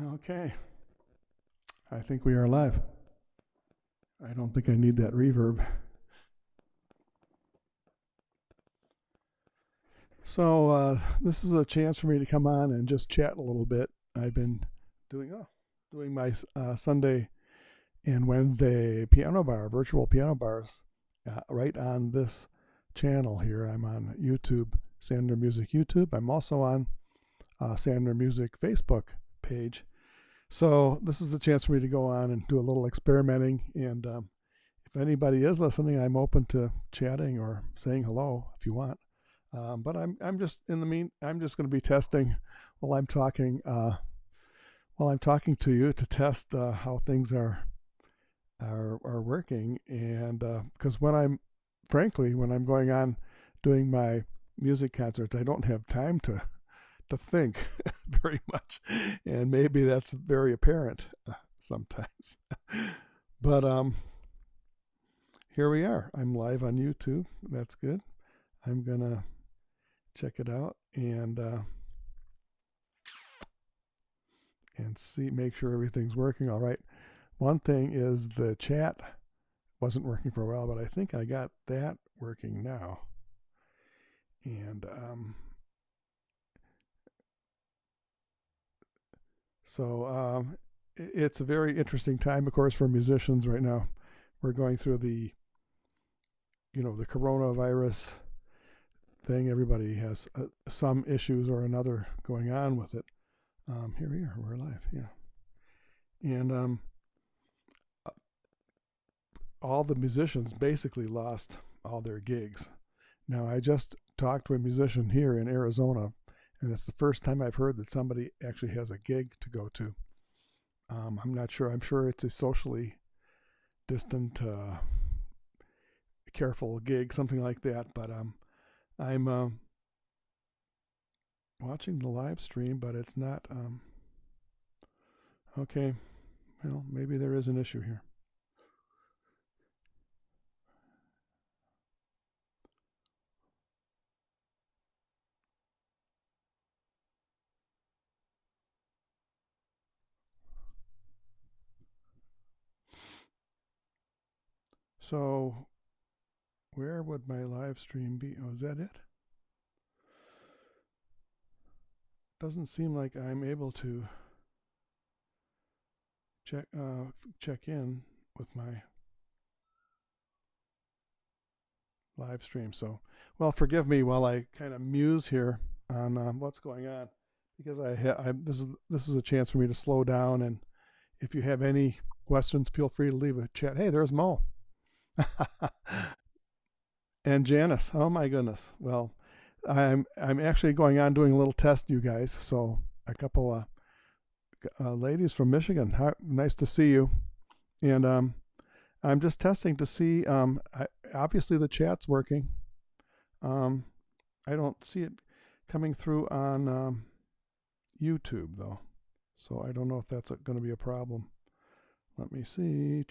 Okay, I think we are live. I don't think I need that reverb. So this is a chance for me to come on and just chat a little bit. I've been doing my Sunday and Wednesday virtual piano bars, right on this channel here. I'm on YouTube, Sandner Music YouTube. I'm also on Sandner Music Facebook page. So this is a chance for me to go on and do a little experimenting. And if anybody is listening, I'm open to chatting or saying hello if you want. But I'm just I'm just going to be testing while I'm talking to you to test how things are working. And because when I'm going on doing my music concerts, I don't have time to think very much, and maybe that's very apparent sometimes. But here we are. I'm live on YouTube. That's good. I'm gonna check it out and make sure everything's working all right. One thing is the chat wasn't working for a while, but I think I got that working now. And so it's a very interesting time, of course, for musicians right now. We're going through the coronavirus thing. Everybody has some issues or another going on with it. Here we are. We're live. Yeah. And all the musicians basically lost all their gigs. Now, I just talked to a musician here in Arizona, and it's the first time I've heard that somebody actually has a gig to go to. I'm not sure. I'm sure it's a socially distant, careful gig, something like that. But I'm watching the live stream, but it's not. Okay, well, maybe there is an issue here. So, where would my live stream be? Oh, is that it? Doesn't seem like I'm able to check in with my live stream. So, well, forgive me while I kind of muse here on what's going on, because this is a chance for me to slow down. And if you have any questions, feel free to leave a chat. Hey, there's Mo. And Janice. Oh my goodness. Well, I'm actually going on doing a little test, you guys. So a couple ladies from Michigan. Nice to see you. And I'm just testing to see. Obviously, the chat's working. I don't see it coming through on YouTube though, so I don't know if that's going to be a problem. Let me see.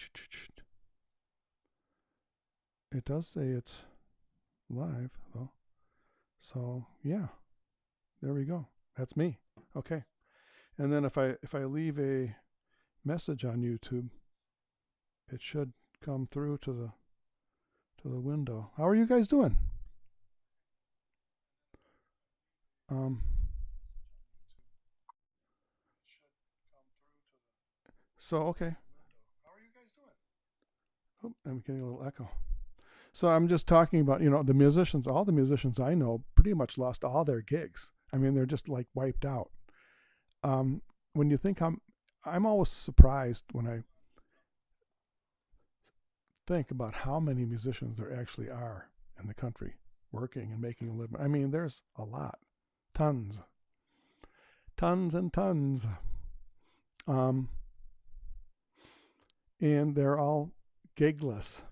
It does say it's live though. So yeah, there we go. That's me. Okay. And then if I leave a message on YouTube, it should come through to the window. How are you guys doing? So okay. How are you guys doing? Oh, I'm getting a little echo. So I'm just talking about, the musicians, all the musicians I know pretty much lost all their gigs. I mean, they're just like wiped out. When you think I'm always surprised when I think about how many musicians there actually are in the country working and making a living. I mean, there's a lot, tons and tons. And they're all gigless.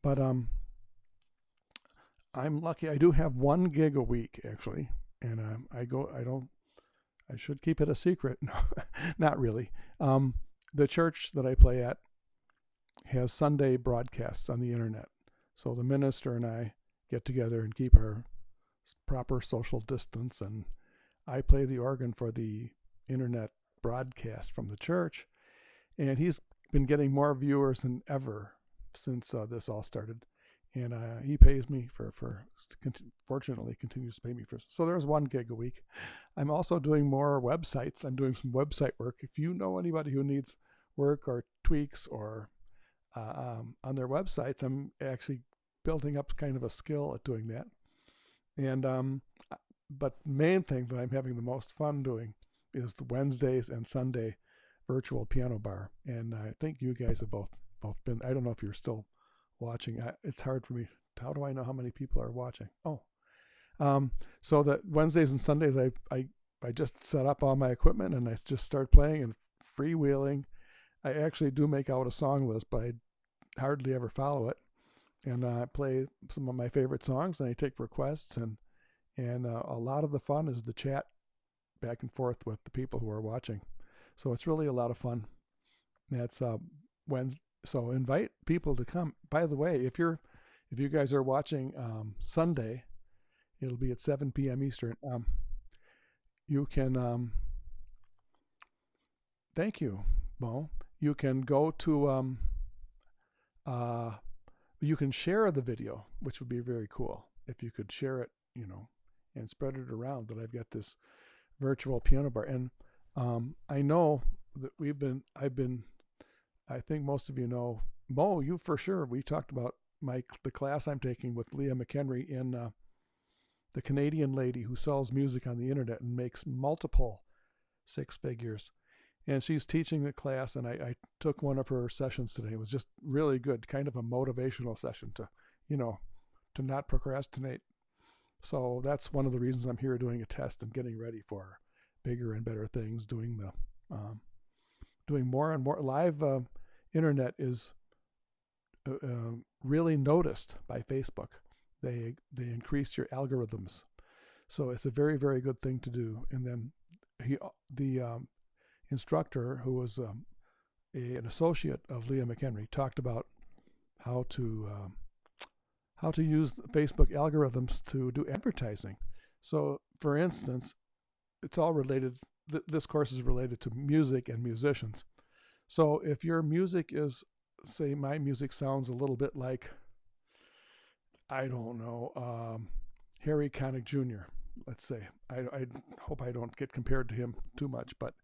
But I'm lucky. I do have one gig a week actually, and I should keep it a secret. No, not really. The church that I play at has Sunday broadcasts on the internet, so the minister and I get together and keep our proper social distance, and I play the organ for the internet broadcast from the church, and he's been getting more viewers than ever since this all started. And he pays me fortunately continues to pay me for. So there's 1 gig a week. I'm also doing more websites. I'm doing some website work. If you know anybody who needs work or tweaks or on their websites, I'm actually building up kind of a skill at doing that. And but the main thing that I'm having the most fun doing is the Wednesdays and Sunday virtual piano bar. And I think you guys have both been. I don't know if you're still watching. It's hard for me. How do I know how many people are watching? So that Wednesdays and Sundays, I just set up all my equipment and I just start playing and freewheeling. I actually do make out a song list, but I hardly ever follow it. And I play some of my favorite songs, and I take requests, and a lot of the fun is the chat back and forth with the people who are watching. So it's really a lot of fun. That's Wednesday. So invite people to come. By the way, if you guys are watching Sunday, it'll be at 7 p.m. Eastern. You can thank you, Mo. You can go to you can share the video, which would be very cool if you could share it, and spread it around that I've got this virtual piano bar. And I know that I think most of you know, Mo, you for sure. We talked about the class I'm taking with Leah McHenry in the Canadian lady who sells music on the internet and makes multiple 6 figures. And she's teaching the class, and I took one of her sessions today. It was just really good, kind of a motivational session to not procrastinate. So that's one of the reasons I'm here doing a test and getting ready for bigger and better things, doing more and more. Live internet is really noticed by Facebook. They increase your algorithms. So it's a very, very good thing to do. And then the instructor, who was an associate of Leah McHenry, talked about how to use Facebook algorithms to do advertising. So, for instance, it's all related. This course is related to music and musicians. So, if your music is, say, my music sounds a little bit like, I don't know, Harry Connick Jr., let's say. I hope I don't get compared to him too much, but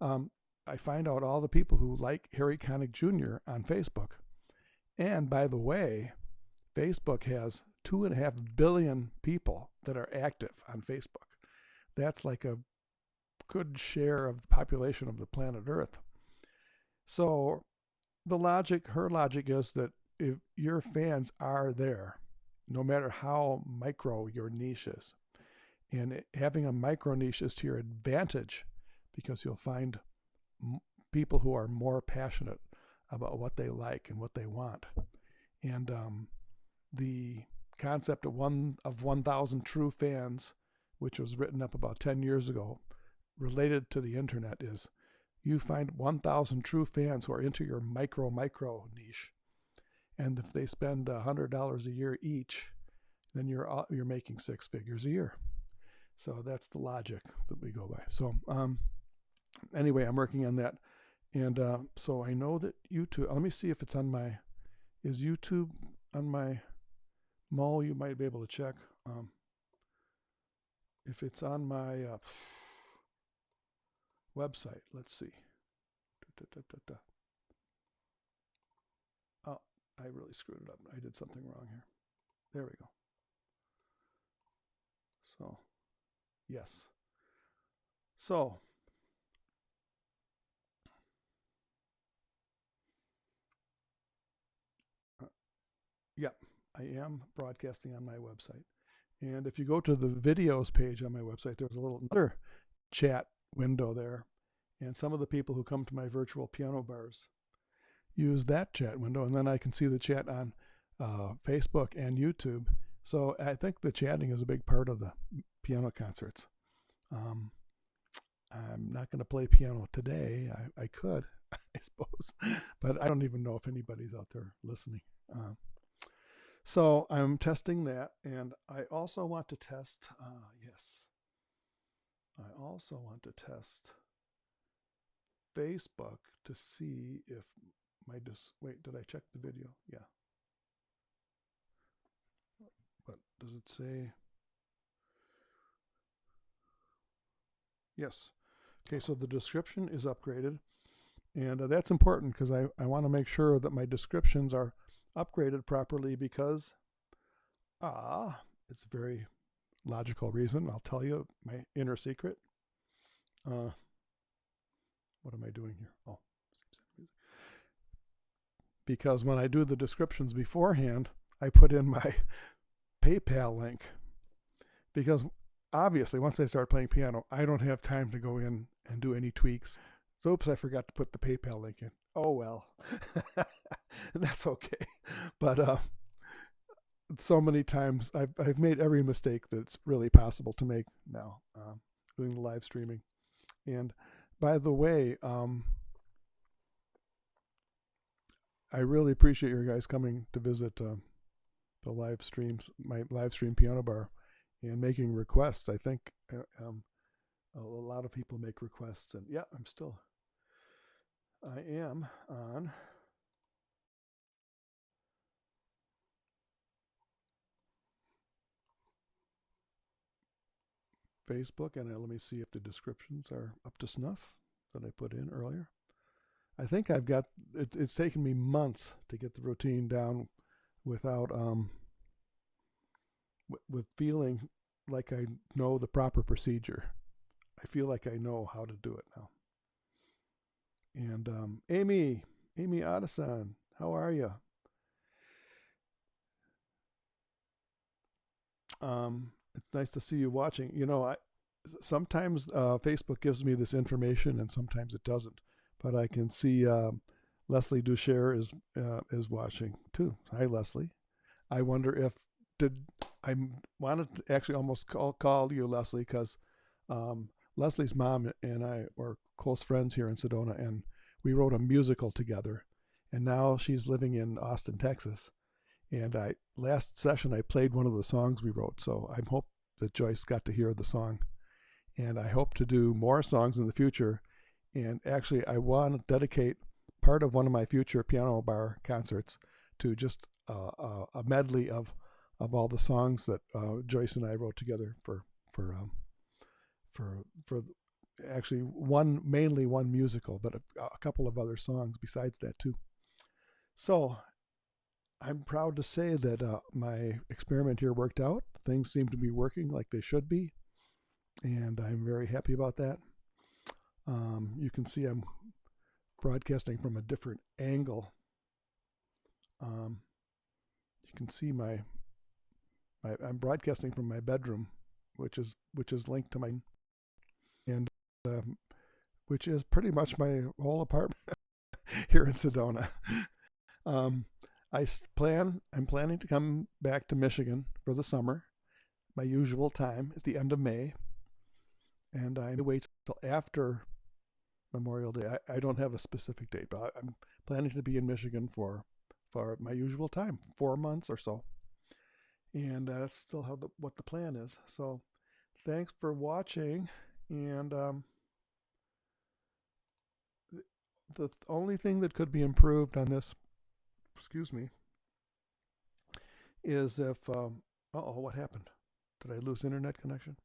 I find out all the people who like Harry Connick Jr. on Facebook. And by the way, Facebook has 2.5 billion people that are active on Facebook. That's like a good share of the population of the planet Earth. So her logic is that if your fans are there, no matter how micro your niche is, and having a micro niche is to your advantage, because you'll find people who are more passionate about what they like and what they want. And the concept of 1,000 true fans, which was written up about 10 years ago, related to the internet, is you find 1,000 true fans who are into your micro niche, and if they spend $100 a year each, then you're making 6 figures a year. So that's the logic that we go by. So anyway, I'm working on that. And so I know that YouTube, let me see if it's on is YouTube on my Mo? You might be able to check. If it's on my website, let's see. Oh, I really screwed it up. I did something wrong here. There we go. So, yes. So, yeah, I am broadcasting on my website. And if you go to the videos page on my website, there's another chat window there. And some of the people who come to my virtual piano bars use that chat window. And then I can see the chat on Facebook and YouTube. So I think the chatting is a big part of the piano concerts. I'm not going to play piano today. I could, I suppose. But I don't even know if anybody's out there listening. So I'm testing that, and I also want to test, I also want to test Facebook to see if wait, did I check the video? Yeah. But does it say? Yes. Okay, so the description is upgraded. And that's important because I want to make sure that my descriptions are upgraded properly because, it's a very logical reason. I'll tell you my inner secret. Uh, what am I doing here? Oh, because when I do the descriptions beforehand, I put in my PayPal link because obviously once I start playing piano, I don't have time to go in and do any tweaks. So, oops, I forgot to put the PayPal link in. Oh well, that's okay. But so many times I've made every mistake that's really possible to make now doing the live streaming. And by the way, I really appreciate you guys coming to visit the live streams, my live stream piano bar, and making requests. I think a lot of people make requests, and yeah, I am on Facebook, and let me see if the descriptions are up to snuff that I put in earlier. I think I've got it's taken me months to get the routine down without with feeling like I know the proper procedure. I feel like I know how to do it now. And Amy Addison, how are you? It's nice to see you watching. You know, sometimes Facebook gives me this information, and sometimes it doesn't. But I can see Leslie Ducher is watching too. Hi, Leslie. I wonder if I wanted to actually almost call you Leslie because Leslie's mom and I were close friends here in Sedona, and we wrote a musical together. And now she's living in Austin, Texas. And last session I played one of the songs we wrote, so I hope that Joyce got to hear the song. And I hope to do more songs in the future. And actually, I want to dedicate part of one of my future piano bar concerts to just a medley of all the songs that Joyce and I wrote together for actually mainly one musical, but a couple of other songs besides that too. So I'm proud to say that my experiment here worked out. Things seem to be working like they should be, and I'm very happy about that. You can see I'm broadcasting from a different angle. You can see I'm broadcasting from my bedroom, which is linked to my, and which is pretty much my whole apartment here in Sedona. I'm planning to come back to Michigan for the summer, my usual time at the end of May, and I wait till after Memorial Day. I don't have a specific date, but I'm planning to be in Michigan for my usual time, 4 months or so, and that's still what the plan is. So, thanks for watching, and the only thing that could be improved on this, excuse me, is if what happened? Did I lose internet connection?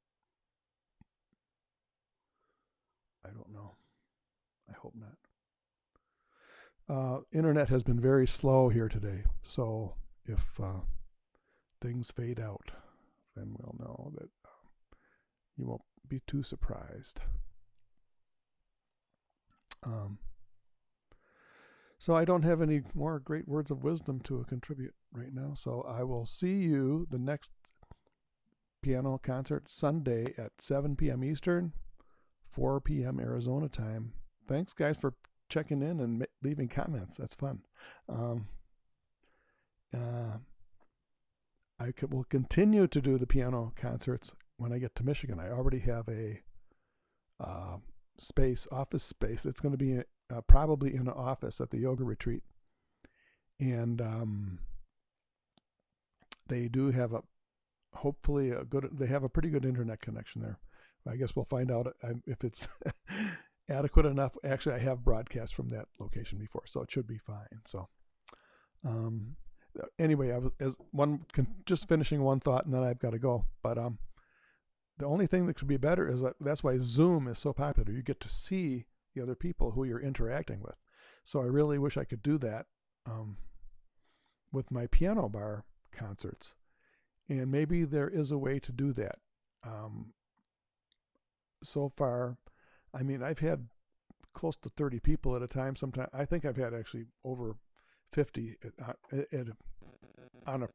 I don't know. I hope not. Internet has been very slow here today, so if things fade out, then we'll know that you won't be too surprised. So I don't have any more great words of wisdom to contribute right now, so I will see you the next piano concert Sunday at 7 p.m. Eastern, 4 p.m. Arizona time. Thanks, guys, for checking in and leaving comments. That's fun. Will continue to do the piano concerts when I get to Michigan. I already have a office space. It's going to be probably in an office at the yoga retreat. And they do have they have a pretty good internet connection there. I guess we'll find out if it's adequate enough. Actually, I have broadcast from that location before, so it should be fine. So, um, anyway, I was just finishing one thought, and then I've got to go. But the only thing that could be better is that's why Zoom is so popular. You get to see the other people who you're interacting with. So I really wish I could do that with my piano bar concerts, and maybe there is a way to do that. Um, so far, I mean, I've had close to 30 people at a time. Sometimes I think I've had actually over 50 on a